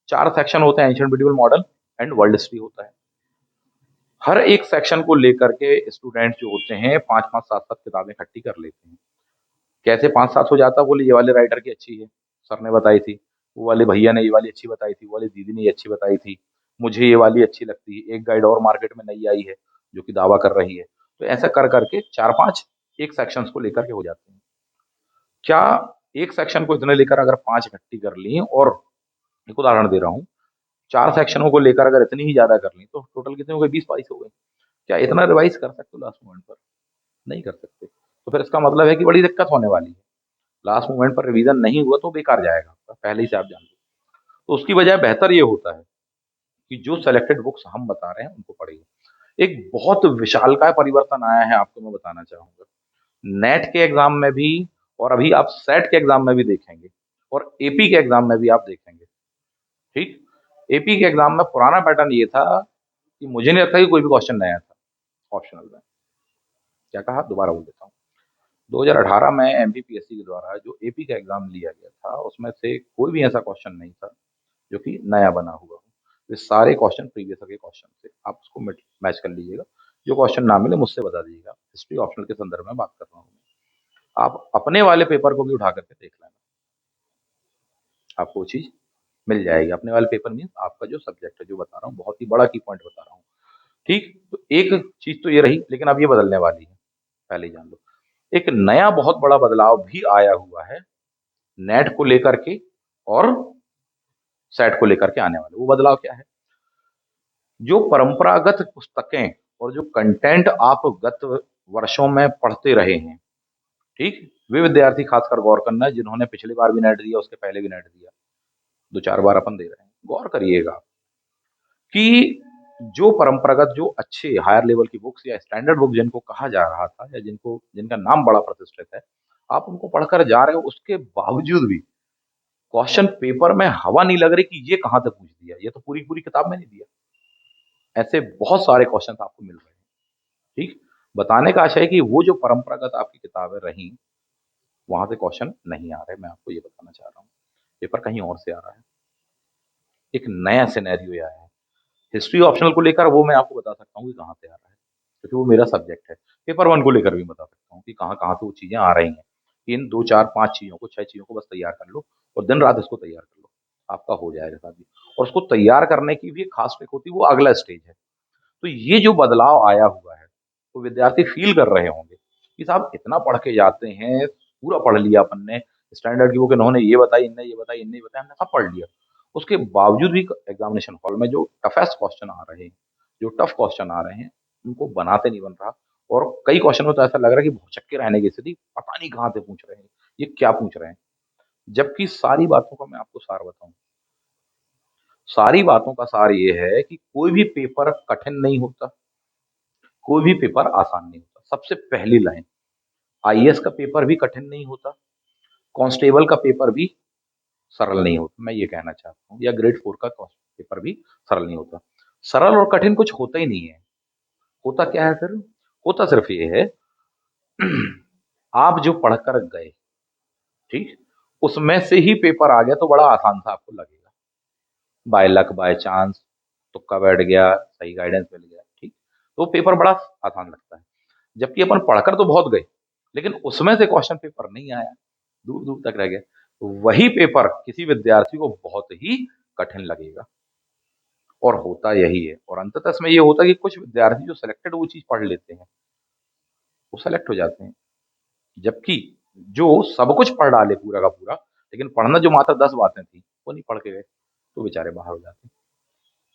4 सेक्शन होते हैं, ancient medieval modern and world history होता है। हर एक सेक्शन को लेकर के स्टूडेंट्स जो होते हैं 5-5, 7-7 किताबें इकट्ठी कर लेते हैं। कैसे 5-7 हो जाता है? बोले ये वाले राइटर की अच्छी है, सर ने बताई थी। वो वाले भैया ने ये वाली अच्छी बताई थी, वो वाली दीदी ने ये अच्छी बताई थी। मुझे ये वाली अच्छी लगती है। एक गाइड और मार्केट में नई आई है, जो कि दावा कर रही है। तो ऐसा कर कर के 4-5 एक सेक्शंस को लेकर के हो जाते हैं। क्या एक सेक्शन को इतने लेकर अगर 5 इकट्ठी कर ली और एक उदाहरण दे रहा हूँ, 4 सेक्शनों को लेकर अगर इतनी ही ज़्यादा कर ली, तो टोटल कितने हो गए? 20-22 हो गए। क्या इतना रिवाइज़ कर सकते हो लास्ट मोमेंट पर? नहीं कर सकते। तो फिर इसका मतलब है कि बड़ी दिक्कत होने वाली है। लास्ट मोमेंट पर रिवीजन नहीं हुआ तो बेकार जाएगा आपका, पहले ही से आप जान लो। तो उसकी बजाय बेहतर ये होता है कि जो सेलेक्टेड बुक्स हम बता रहे हैं उनको पढ़िए। एक बहुत विशालकाय परिवर्तन आया है आपको मैं बताना चाहूँगा। नेट के एग्ज़ाम में भी और अभी आप सेट के एग्ज़ाम में भी देखेंगे और एपी के एग्ज़ाम में भी आप देखेंगे, ठीक? एपी के एग्ज़ाम में पुराना पैटर्न ये था कि मुझे नहीं लगता कि कोई भी क्वेश्चन नया था ऑप्शनल में। क्या कहा? दोबारा बोल देता हूँ। 2018 में एमपीपीएससी के द्वारा जो एपी का एग्ज़ाम लिया गया था, उसमें से कोई भी ऐसा क्वेश्चन नहीं था जो कि नया बना हुआ हो। ये सारे क्वेश्चन प्रीवियस के क्वेश्चन थे। आप उसको मैच कर लीजिएगा। जो क्वेश्चन ना मिले मुझसे बता दीजिएगा। हिस्ट्री ऑप्शनल के संदर्भ में बात कर रहा हूँ। आप अपने वाले पेपर को भी उठा करके देख लेना। आपको वो चीज़ मिल जाएगी। अपने वाले पेपर मीन्स आपका जो सब्जेक्ट है, जो बता रहा हूँ, बहुत ही बड़ा की पॉइंट बता रहा हूँ। ठीक? तो एक चीज़ तो ये रही, लेकिन अब ये बदलने वाली है, पहले ही जान लो। एक नया बहुत बड़ा बदलाव भी आया हुआ है, नेट को लेकर के और सेट को लेकर के आने वाले। वो बदलाव क्या है? जो परंपरागत पुस्तकें और जो कंटेंट आप गत वर्षों में पढ़ते रहे हैं, ठीक? वे विद्यार्थी खासकर गौर करना जिन्होंने पिछली बार भी नेट दिया, उसके पहले भी नेट दिया। 2-4 बार अपन दे रहे हैं। गौर करिएगा कि जो परंपरागत, जो अच्छे हायर लेवल की बुक्स या स्टैंडर्ड बुक जिनको कहा जा रहा था, या जिनका नाम बड़ा प्रतिष्ठित है, आप उनको पढ़कर जा रहे हो, उसके बावजूद भी क्वेश्चन पेपर में हवा नहीं लग रही कि ये कहाँ से पूछ दिया, ये तो पूरी किताब में नहीं दिया। ऐसे बहुत सारे क्वेश्चन आपको मिल रहे हैं। ठीक, बताने का आशय है कि वो जो परंपरागत आपकी किताबें रहीं, वहां से क्वेश्चन नहीं आ रहे। मैं आपको ये बताना चाह रहा हूँ, पेपर कहीं और से आ रहा है। एक नया सिनेरियो आया है। हिस्ट्री ऑप्शनल को लेकर वो मैं आपको बता सकता हूँ कि कहाँ से आ रहा है, क्योंकि वो मेरा सब्जेक्ट है। पेपर वन को लेकर भी बता सकता हूँ कि कहाँ कहाँ से वो चीजें आ रही हैं। इन दो चार पांच चीजों को, छह चीजों को बस तैयार कर लो और दिन रात इसको तैयार कर लो, आपका हो जाएगा शादी। और उसको तैयार करने की भी एक खास ट्रिक होती है, वो अगला स्टेज है। तो ये जो बदलाव आया हुआ है, तो विद्यार्थी फील कर रहे होंगे कि साहब इतना पढ़ के जाते हैं, पूरा पढ़ लिया अपन ने, स्टैंडर्ड की बुक इन्होंने ये बताई, इनने ये बताई, इनने ये बताया, हमने सब पढ़ लिया। उसके बावजूद भी एग्जामिनेशन हॉल में जो टफेस्ट क्वेश्चन आ रहे हैं, जो टफ क्वेश्चन आ रहे हैं, उनको बनाते नहीं बन रहा। और कई क्वेश्चन में तो ऐसा लग रहा है कि भौचक्के रहने की स्थिति, पता नहीं कहाँ से पूछ रहे हैं, ये क्या पूछ रहे हैं। जबकि सारी बातों का मैं आपको सार बताऊं, सारी बातों का सार ये है कि कोई भी पेपर कठिन नहीं होता, कोई भी पेपर आसान नहीं होता। सबसे पहली लाइन, आईएएस का पेपर भी कठिन नहीं होता, कांस्टेबल का पेपर भी सरल नहीं होता, मैं ये कहना चाहता हूँ, या ग्रेड 4 का पेपर भी सरल नहीं होता। सरल और कठिन कुछ होता ही नहीं है। होता क्या है फिर? होता सिर्फ ये है, आप जो पढ़कर गए, ठीक, उसमें से ही पेपर आ गया तो बड़ा आसान सा आपको लगेगा, बाय लक बाय चांस, तुक्का बैठ गया, सही गाइडेंस मिल गया, ठीक, तो पेपर बड़ा आसान लगता है। जबकि अपन पढ़कर तो बहुत गए, लेकिन उसमें से क्वेश्चन पेपर नहीं आया, दूर दूर तक रह गया। तो वही पेपर किसी विद्यार्थी को बहुत ही कठिन लगेगा, और होता यही है। और अंततः इसमें ये होता है कि कुछ विद्यार्थी जो सिलेक्टेड वो चीज पढ़ लेते हैं, वो सेलेक्ट हो जाते हैं। जबकि जो सब कुछ पढ़ डाले पूरा का पूरा, लेकिन पढ़ना जो मात्र 10 बातें थी वो नहीं पढ़ के गए, तो बेचारे बाहर हो जाते हैं।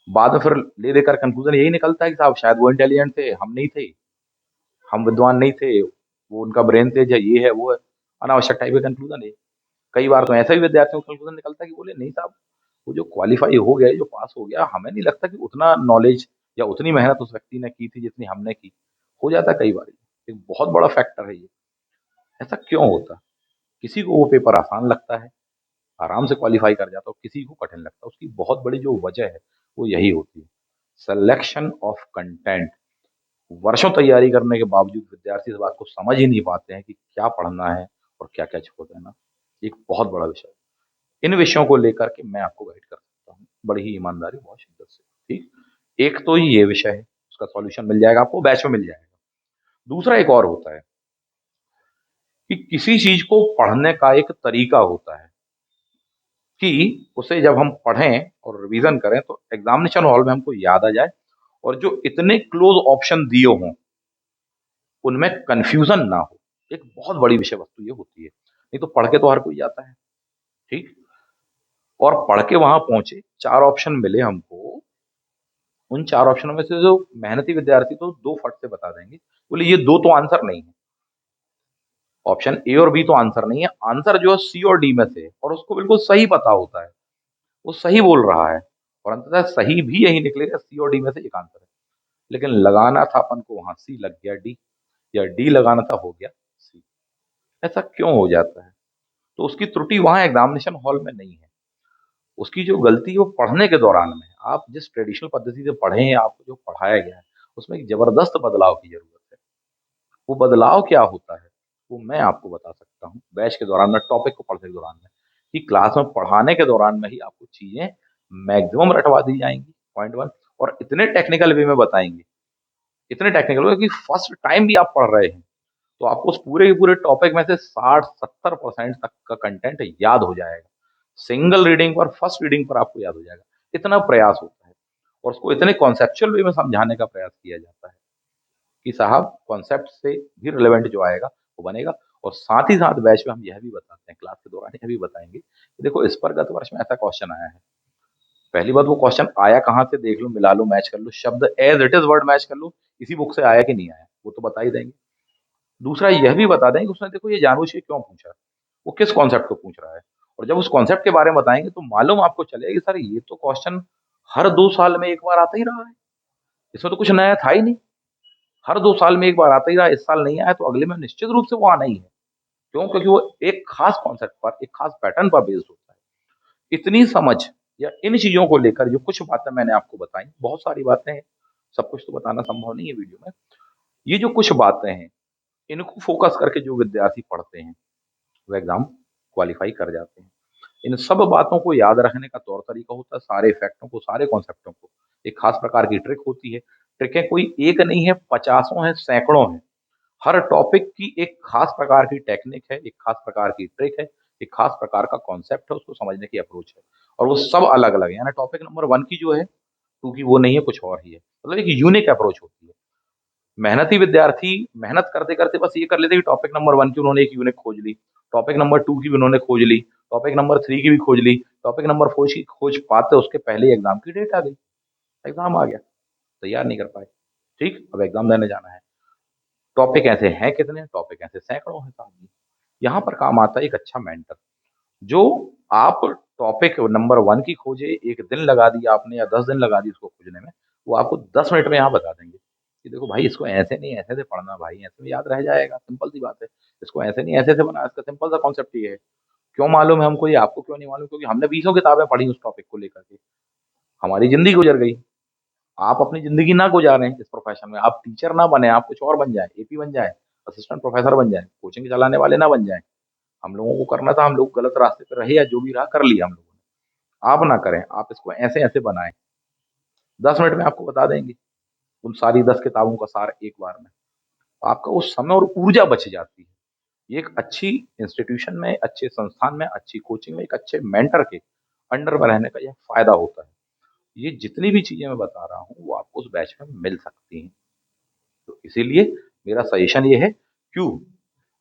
बाद में फिर ले देकर कंक्लूजन यही निकलता है कि साहब शायद वो इंटेलिजेंट थे, हम नहीं थे, हम विद्वान नहीं थे, वो उनका ब्रेन तेज है, ये है वो है। अनावश्यक टाइप का कंक्लूजन है। कई बार तो ऐसा भी विद्यार्थियों को कंक्लूजन निकलता है कि बोले नहीं साहब, वो जो क्वालिफाई हो गया, जो पास हो गया, हमें नहीं लगता कि उतना नॉलेज या उतनी मेहनत उस व्यक्ति ने की थी जितनी हमने की। हो जाता है कई बार, एक बहुत बड़ा फैक्टर है ये। ऐसा क्यों होता? किसी को वो पेपर आसान लगता है, आराम से क्वालिफाई कर जाता है, और किसी को कठिन लगता है। उसकी बहुत बड़ी जो वजह है वो यही होती है, सिलेक्शन ऑफ कंटेंट। वर्षों तैयारी करने के बावजूद विद्यार्थी इस बात को समझ ही नहीं पाते हैं कि क्या पढ़ना है और क्या क्या छोड़ देना। एक बहुत बड़ा विषय है। इन विषयों को लेकर के मैं आपको गाइड कर सकता हूँ बड़ी ही ईमानदारी, बहुत शिद्दत से। ठीक, एक तो ये विषय है, उसका सॉल्यूशन मिल जाएगा आपको, बैच में मिल जाएगा। दूसरा एक और होता है कि किसी चीज को पढ़ने का एक तरीका होता है कि उसे जब हम पढ़ें और रिवीजन करें तो एग्जामिनेशन हॉल में हमको याद आ जाए, और जो इतने क्लोज ऑप्शन दिए हों उनमें कंफ्यूजन ना हो। एक बहुत बड़ी विषय वस्तु ये होती है। नहीं तो पढ़ के तो हर कोई जाता है, ठीक, और पढ़ के वहां पहुंचे, चार ऑप्शन मिले हमको, उन चार ऑप्शनों में से जो मेहनती विद्यार्थी तो दो फट से बता देंगे, बोले ये दो तो आंसर नहीं है, ऑप्शन ए और बी तो आंसर नहीं है, आंसर जो है सी और डी में से है, और उसको बिल्कुल सही पता होता है, वो सही बोल रहा है, और अंततः सही भी यही निकलेगा, सी और डी में से एक आंसर है। लेकिन लगाना था अपन को वहां सी, लग गया डी, या डी लगाना था, हो गया सी। ऐसा क्यों हो जाता है? तो उसकी त्रुटि वहां एग्जामिनेशन हॉल में नहीं है, उसकी जो गलती है वो पढ़ने के दौरान में है। आप जिस ट्रेडिशनल पद्धति से पढ़े हैं, आपको जो पढ़ाया गया है, उसमें एक जबरदस्त बदलाव की जरूरत है। वो बदलाव क्या होता है, वो मैं आपको बता सकता हूँ बैच के दौरान में, टॉपिक को पढ़ने के दौरान में, कि क्लास में पढ़ाने के दौरान में ही आपको चीजें मैक्सिमम रटवा दी जाएंगी, पॉइंट वन। और इतने टेक्निकल वे में बताएंगे, इतने टेक्निकल वे कि फर्स्ट टाइम भी आप पढ़ रहे हैं तो आपको उस पूरे के पूरे टॉपिक में से 60-70% तक का कंटेंट याद हो जाएगा। सिंगल रीडिंग पर, फर्स्ट रीडिंग पर आपको याद हो जाएगा। इतना प्रयास होता है, और उसको इतने कॉन्सेप्चुअल वे में समझाने का प्रयास किया जाता है कि साहब कॉन्सेप्ट से भी रिलेवेंट जो आएगा वो बनेगा। और साथ ही साथ बैच में हम यह भी बताते हैं, क्लास के दौरान यह भी बताएंगे कि देखो इस पर गत वर्ष में ऐसा क्वेश्चन आया है। पहली बात, वो क्वेश्चन आया कहाँ से देख लो, मिला लो, मैच कर लो, शब्द as it is word match कर लो, इसी बुक से आया कि नहीं आया, वो तो बता ही देंगे। दूसरा यह भी बता दें कि उसने देखो ये जानबूझ के क्यों पूछा, वो किस कॉन्सेप्ट को पूछ रहा है। और जब उस कॉन्सेप्ट के बारे में बताएंगे तो मालूम आपको चलेगा कि सर ये तो क्वेश्चन हर 2 साल में एक बार आता ही रहा है, इसमें तो कुछ नया था ही नहीं। हर 2 साल में एक बार आता ही रहा, इस साल नहीं आया तो अगले में निश्चित रूप से वो आना ही है। क्यों? क्योंकि वो एक खास कॉन्सेप्ट पर, एक खास पैटर्न पर बेस्ड होता है। इतनी समझ या इन चीज़ों को लेकर जो कुछ बातें मैंने आपको बताई, बहुत सारी बातें हैं, सब कुछ तो बताना संभव नहीं है वीडियो में। ये जो कुछ बातें हैं, इनको फ़ोकस करके जो विद्यार्थी पढ़ते हैं, वो एग्ज़ाम क्वालीफ़ाई कर जाते हैं। इन सब बातों को याद रखने का तौर तरीका होता है, सारे फैक्टों को, सारे कॉन्सेप्टों को। एक खास प्रकार की ट्रिक होती है। ट्रिकें कोई एक नहीं है, पचासों हैं, सैकड़ों हैं। हर टॉपिक की एक खास प्रकार की टेक्निक है, एक खास प्रकार की ट्रिक है, एक खास प्रकार का कॉन्सेप्ट है, उसको समझने की अप्रोच है। और वो सब अलग-अलग है। यानी टॉपिक नंबर 1 की जो है, 2 की वो नहीं है, कुछ और ही है। मतलब एक यूनिक अप्रोच होती है। मेहनती विद्यार्थी मेहनत करते-करते बस ये कर लेते हैं कि टॉपिक नंबर 1 की उन्होंने एक यूनिट खोज ली, टॉपिक नंबर 2 की भी उन्होंने खोज ली, टॉपिक नंबर 3 की भी खोज ली, टॉपिक नंबर 4 की खोज पाते उसके पहले ही एग्ज़ाम की डेट आ गई, एग्ज़ाम आ गया, तैयार नहीं कर पाए। ठीक? अब एग्ज़ाम देने जाना है। टॉपिक ऐसे हैं कितने? टॉपिक ऐसे सैकड़ों हैं साहब जी। यहाँ पर काम आता है एक अच्छा मेंटर, जो आप टॉपिक नंबर 1 की खोजें, 1 दिन लगा दिया आपने या 10 दिन लगा दी उसको खोजने में, वो आपको 10 मिनट में यहाँ बता देंगे, कि देखो भाई इसको ऐसे नहीं ऐसे से पढ़ना भाई, ऐसे में याद रह जाएगा, सिंपल सी बात है। इसको ऐसे नहीं ऐसे से बनाना, इसका सिंपल सा कॉन्सेप्ट ये है। क्यों मालूम है हमको ये, आपको क्यों नहीं मालूम? क्योंकि हमने बीसों किताबें पढ़ी उस टॉपिक को लेकर के, हमारी ज़िंदगी गुज़र गई। आप अपनी ज़िंदगी ना गुज़ारें इस प्रोफ़ेशन में, आप टीचर ना बने, आप कुछ और बन जाएँ, एपी बन जाएँ, असिस्टेंट प्रोफ़ेसर बन जाएँ, कोचिंग चलाने वाले ना बन जाएँ। हम लोगों को करना था, हम लोग गलत रास्ते पे रहे या जो भी रहा कर लिया हम लोगों ने। आप ना करें, आप इसको ऐसे-ऐसे बनाएँ, 10 मिनट में आपको बता देंगे, उन सारी 10 किताबों का सार एक बार में। आपका वो समय और ऊर्जा बच जाती है। ये एक अच्छी इंस्टीट्यूशन में, अच्छे संस्थान में, अच्छी कोचिंग में, एक अच्छे मेंटर के अंडर में रहने का ये फ़ायदा होता है। ये जितनी भी चीज़ें मैं बता रहा हूँ, वो आपको उस बैच में मिल सकती हैं। तो इसीलिए मेरा सजेशन ये है, क्यों?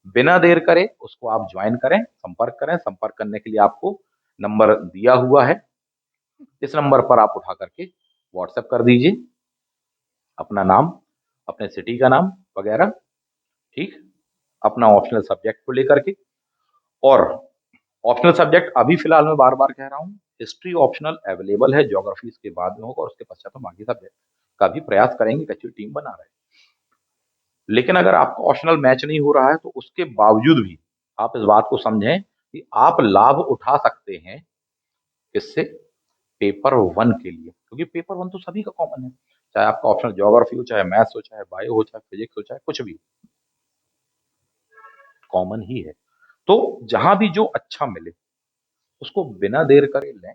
बिना देर करे उसको आप जॉइन करें, संपर्क करने के लिए आपको नंबर दिया हुआ है। इस नंबर पर आप उठा करके व्हाट्सएप कर दीजिए, अपना नाम, अपने सिटी का नाम वगैरह, ठीक? अपना ऑप्शनल सब्जेक्ट को लेकर के, और ऑप्शनल सब्जेक्ट अभी फ़िलहाल मैं बार-बार कह रहा हूँ, हिस्ट्री ऑप्शनल अवेलेबल है, ज्योग्राफी इसके बाद में होगा और उसके पश्चात हम बाकी सब्जेक्ट का भी प्रयास करेंगे, एक अच्छी टीम बना रहे हैं। लेकिन अगर आपका ऑप्शनल मैच नहीं हो रहा है, तो उसके बावजूद भी आप इस बात को समझें कि आप लाभ उठा सकते हैं, किससे? पेपर 1 के लिए, क्योंकि पेपर 1 तो सभी का कॉमन है। चाहे आपका ऑप्शनल ज्योग्राफी हो, चाहे मैथ्स हो, चाहे बायो हो, चाहे फिजिक्स हो, चाहे कुछ भी, कॉमन ही है। तो जहाँ भी जो अच्छा मिले, उसको बिना देर करे लें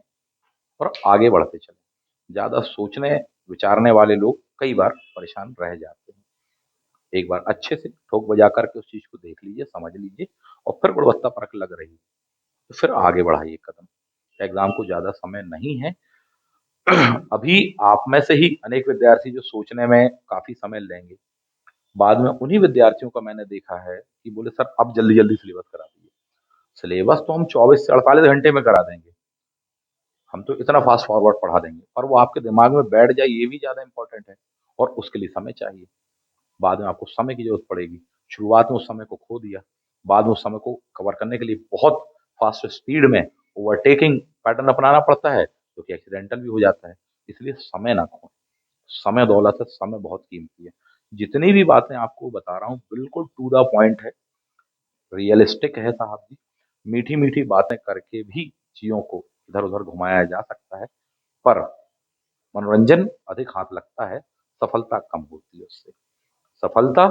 और आगे बढ़ते चलें। ज़्यादा सोचने, विचारने वाले लोग कई बार परेशान रह जाते हैं। एक बार अच्छे से ठोक बजा करके उस चीज़ को देख लीजिए, समझ लीजिए और फिर गुणवत्ता परख लग रही है, तो फिर आगे बढ़ाइए कदम। एग्ज़ाम को ज़्यादा समय नहीं है। अभी आप में से ही अनेक विद्यार्थी जो सोचने में काफ़ी समय लेंगे, बाद में उन्हीं विद्यार्थियों को मैंने देखा है कि बोले सर अब जल्दी-जल्दी सिलेबस करा दीजिए। सिलेबस तो हम 24 से 48 घंटे में करा देंगे। हम तो इतना फ़ास्ट फॉरवर्ड पढ़ा देंगे, और वो आपके दिमाग में बैठ जाए ये भी ज़्यादा इम्पोर्टेंट है, और उसके लिए समय चाहिए। बाद में आपको समय की ज़रूरत पड़ेगी। शुरुआत में उस समय को खो दिया, बाद में उस समय को कवर करने के लिए बहुत फ़ास्ट स्पीड में ओवरटेकिंग पैटर्न अपनाना पड़ता है, जो कि एक्सीडेंटल भी हो जाता है। इसलिए समय ना खोएँ। समय दौलत है, समय बहुत कीमती है। जितनी भी बातें आपको बता रहा हूँ बिल्कुल टू द पॉइंट है, रियलिस्टिक है साहब जी। मीठी-मीठी बातें करके भी चीज़ों को इधर-उधर घुमाया जा सकता है, पर मनोरंजन अधिक हाथ लगता है, सफलता कम होती है उससे। सफलता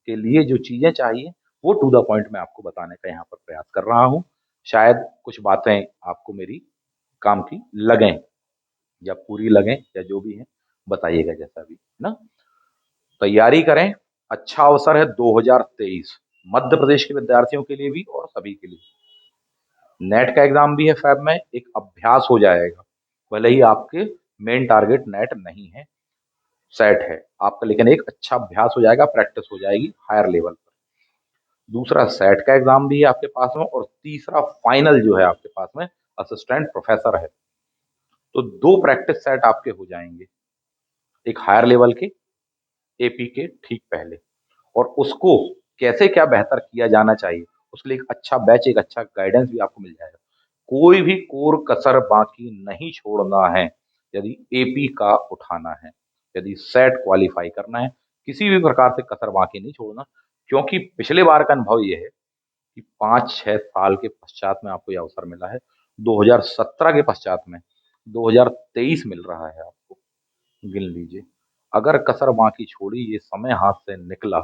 के लिए जो चीज़ें चाहिए, वो टू द पॉइंट मैं आपको बताने का यहाँ पर प्रयास कर रहा हूँ। शायद कुछ बातें आपको मेरी काम की लगें, या पूरी लगें, या जो भी है, बताइएगा जैसा भी, है ना? तैयारी करें, अच्छा अवसर है 2023, मध्य प्रदेश के विद्यार्थियों के लिए भी और सभी के लिए। नेट का एग्ज़ाम भी है फ़ेब में, एक अभ्यास हो जाएगा। भले ही आपके मेन टारगेट नेट नहीं है, सेट है। आपका लेकिन एक अच्छा अभ्यास हो जाएगा, प्रैक्टिस हो जाएगी हायर लेवल पर। दूसरा सेट का एग्ज़ाम भी है आपके पास में, और तीसरा फाइनल जो है आपके पास में, असिस्टेंट प्रोफ़ेसर है। तो 2 प्रैक्टिस सेट आपके हो जाएँगे, एक हायर लेवल के, एपी के ठीक पहले, और उसको कैसे क्या बेहतर किया जाना चाहिए, उसके लिए एक अच्छा बैच, एक अच्छा गाइडेंस भी आपको मिल जाएगा। कोई भी कोर कसर बाकी नहीं छोड़ना है, यदि एपी का उठाना है। यदि सेट क्वालिफाई करना है, किसी भी प्रकार से कसर बाकी नहीं छोड़ना, क्योंकि पिछले बार का अनुभव ये है कि 5-6 साल के पश्चात में आपको ये अवसर मिला है, 2017 के पश्चात में 2023 मिल रहा है आपको। गिन लीजिए, अगर कसर बाकी छोड़ी, ये समय हाथ से निकला,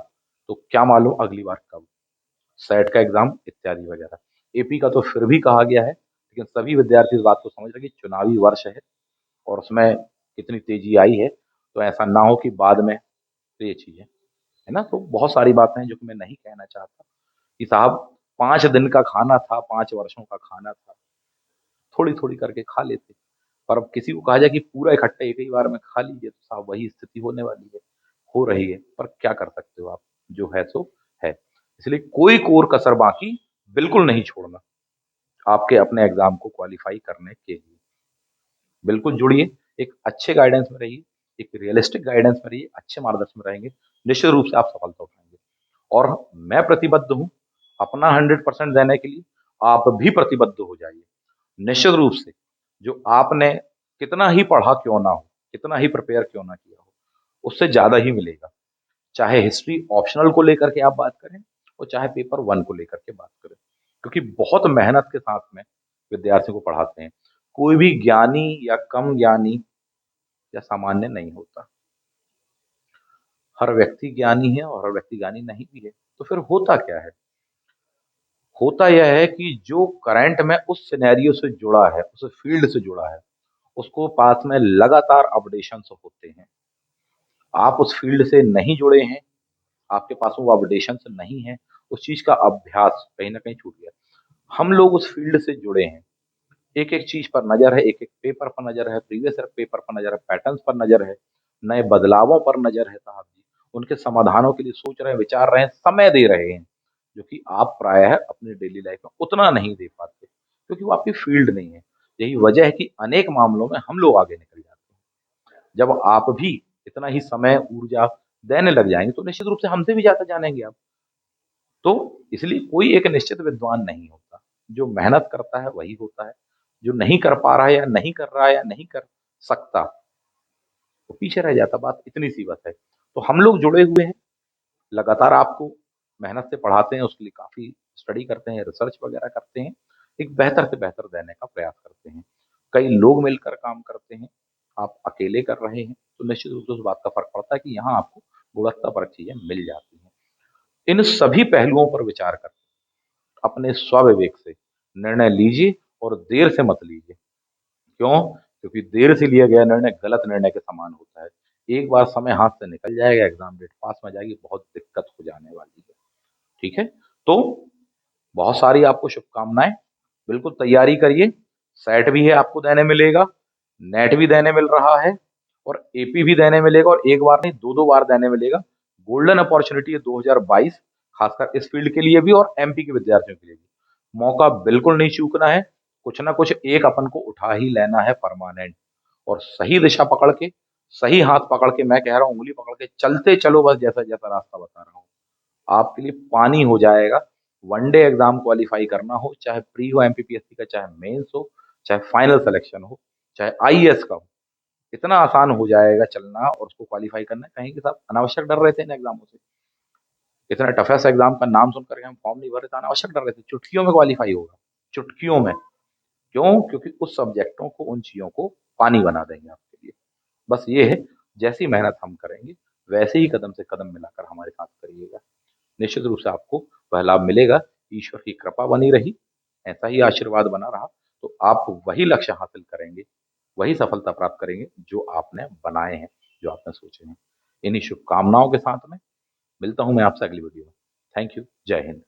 तो क्या मालूम अगली बार कब, सेट का एग्जाम इत्यादि वगैरह। एपी का तो फिर भी कहा गया है, लेकिन सभी विद्यार्थी इस बात को समझ रहे हैं कि चुनावी वर्ष है और उसमें कितनी तेजी आई है, तो ऐसा ना हो कि बाद में तो ये चीज़ है ना? तो बहुत सारी बातें हैं जो कि मैं नहीं कहना चाहता कि साहब 5 दिन का खाना था, 5 वर्षों का खाना था, थोड़ी-थोड़ी करके खा लेते। पर अब किसी को कहा जाए कि पूरा इकट्ठा एक ही बार में खा लीजिए, तो साहब वही स्थिति होने वाली है, हो रही है, पर क्या कर सकते हो आप? जो है सो है। इसलिए कोई कोर कसर बाकी बिल्कुल नहीं छोड़ना, आपके अपने एग्ज़ाम को क्वालीफाई करने के लिए। बिल्कुल जुड़िए, एक अच्छे गाइडेंस में रहिए, एक रियलिस्टिक गाइडेंस में रहिए, अच्छे मार्गदर्शन में रहेंगे, निश्चित रूप से आप सफलता उठाएँगे। और मैं प्रतिबद्ध हूँ, अपना 100% देने के लिए, आप भी प्रतिबद्ध हो जाइए। निश्चित रूप से, जो आपने कितना ही पढ़ा क्यों ना हो, कितना ही प्रिपेयर क्यों ना किया हो, उससे ज़्यादा ही मिलेगा। चाहे हिस्ट्री ऑप्शनल को लेकर के आप बात करें और चाहे पेपर 1 को लेकर के बात करें। क्योंकि बहुत मेहनत के साथ में विद्यार्थियों को पढ़ाते हैं। कोई भी ज्ञानी या कम ज्ञानी या सामान्य नहीं होता। हर व्यक्ति ज्ञानी है और हर व्यक्ति ज्ञानी नहीं भी है। तो फिर होता क्या है? होता यह है कि जो करंट में उस सिनेरियो से जुड़ा है, उस फील्ड से जुड़ा है, उसको पास में लगातार अपडेशंस होते हैं। आप उस फील्ड से नहीं जुड़े हैं, आपके पास वो अपडेशंस नहीं है, उस चीज़ का अभ्यास कहीं न कहीं छूट गया। हम लोग उस फील्ड से जुड़े हैं, एक-एक चीज़ पर नज़र है, एक-एक पेपर पर नज़र है, प्रीवियस ईयर पेपर पर नज़र है, पैटर्न्स पर नज़र है, नए बदलावों पर नज़र है साहब जी। उनके समाधानों के लिए सोच रहे हैं, विचार रहे हैं, समय दे रहे हैं, जो कि आप प्रायः अपनी डेली लाइफ में उतना नहीं दे पाते, क्योंकि वो आपकी फील्ड नहीं है। यही वजह है कि अनेक मामलों में हम लोग आगे निकल जाते हैं। जब आप भी इतना ही समय, ऊर्जा देने लग जाएँगे, तो निश्चित रूप से हमसे भी ज़्यादा जानेंगे आप। तो इसलिए कोई एक निश्चित विद्वान नहीं होता, जो मेहनत करता है वही होता है, जो नहीं कर पा रहा है या नहीं कर रहा है या नहीं कर सकता, वो पीछे रह जाता, बात इतनी-सी बस है। तो हम लोग जुड़े हुए हैं, लगातार आपको मेहनत से पढ़ाते हैं, उसके लिए काफ़ी स्टडी करते हैं, रिसर्च वगैरह करते हैं, एक बेहतर से बेहतर देने का प्रयास करते हैं। कई लोग मिलकर काम करते हैं, आप अकेले कर रहे हैं, तो निश्चित रूप से उस बात का फ़र्क पड़ता है कि यहाँ आपको गुणवत्तापरक चीज़ें मिल जाती हैं। इन सभी पहलुओं पर विचार कर अपने स्वविवेक से निर्णय लीजिए और देर से मत लीजिए। क्यों? क्योंकि देर से लिया गया निर्णय गलत निर्णय के समान होता है। एक बार समय हाथ से निकल जाएगा, एग्ज़ाम डेट पास में आ जाएगी, बहुत दिक्कत हो जाने वाली है। ठीक है? तो बहुत सारी आपको शुभकामनाएँ। बिल्कुल तैयारी करिए, सेट भी है आपको देने मिलेगा, नेट भी देने मिल रहा है और एपी भी देने मिलेगा और एक बार नहीं 2-2 बार देने मिलेगा। गोल्डन अपॉर्च्युनिटी है 2022 खासकर इस फील्ड के लिए भी और एमपी के विद्यार्थियों के लिए भी। मौका बिल्कुल नहीं चूकना है, कुछ ना कुछ एक अपन को उठा ही लेना है परमानेंट और सही दिशा पकड़ के, सही हाथ पकड़ के मैं कह रहा हूँ उँगली पकड़ के चलते चलो बस जैसा-जैसा रास्ता बता रहा हूँ। आपके लिए पानी हो जाएगा। वन डे एग्ज़ाम क्वालीफाई करना हो, चाहे प्री हो एमपीपीएससी का, चाहे मेंस हो, चाहे फाइनल सिलेक्शन हो, चाहे आईएएस का हो। इतना आसान हो जाएगा चलना और उसको क्वालीफाई करना, कहीं कि साहब अनावश्यक डर रहे थे इन एग्ज़ामों से। इतना टफेस्ट एग्ज़ाम का नाम सुन कर के हम फॉर्म नहीं भर रहे थे, अनावश्यक डर रहे थे। चुटकियों में क्वालीफाई होगा, चुटकियों में। क्यों? क्योंकि उस सब्जेक्टों को, उन चीज़ों को पानी बना देंगे आपके लिए। बस ये है, जैसी मेहनत हम करेंगे, वैसे ही कदम से कदम मिलाकर हमारे साथ करिएगा। निश्चित रूप से आपको वह लाभ मिलेगा। ईश्वर की कृपा बनी रही, ऐसा ही आशीर्वाद बना रहा, तो आप वही लक्ष्य हासिल करेंगे, वही सफलता प्राप्त करेंगे जो आपने बनाए हैं, जो आपने सोचे हैं। इन्हीं शुभकामनाओं के साथ में मिलता हूँ मैं आपसे अगली वीडियो में। Thank you. जय हिंद।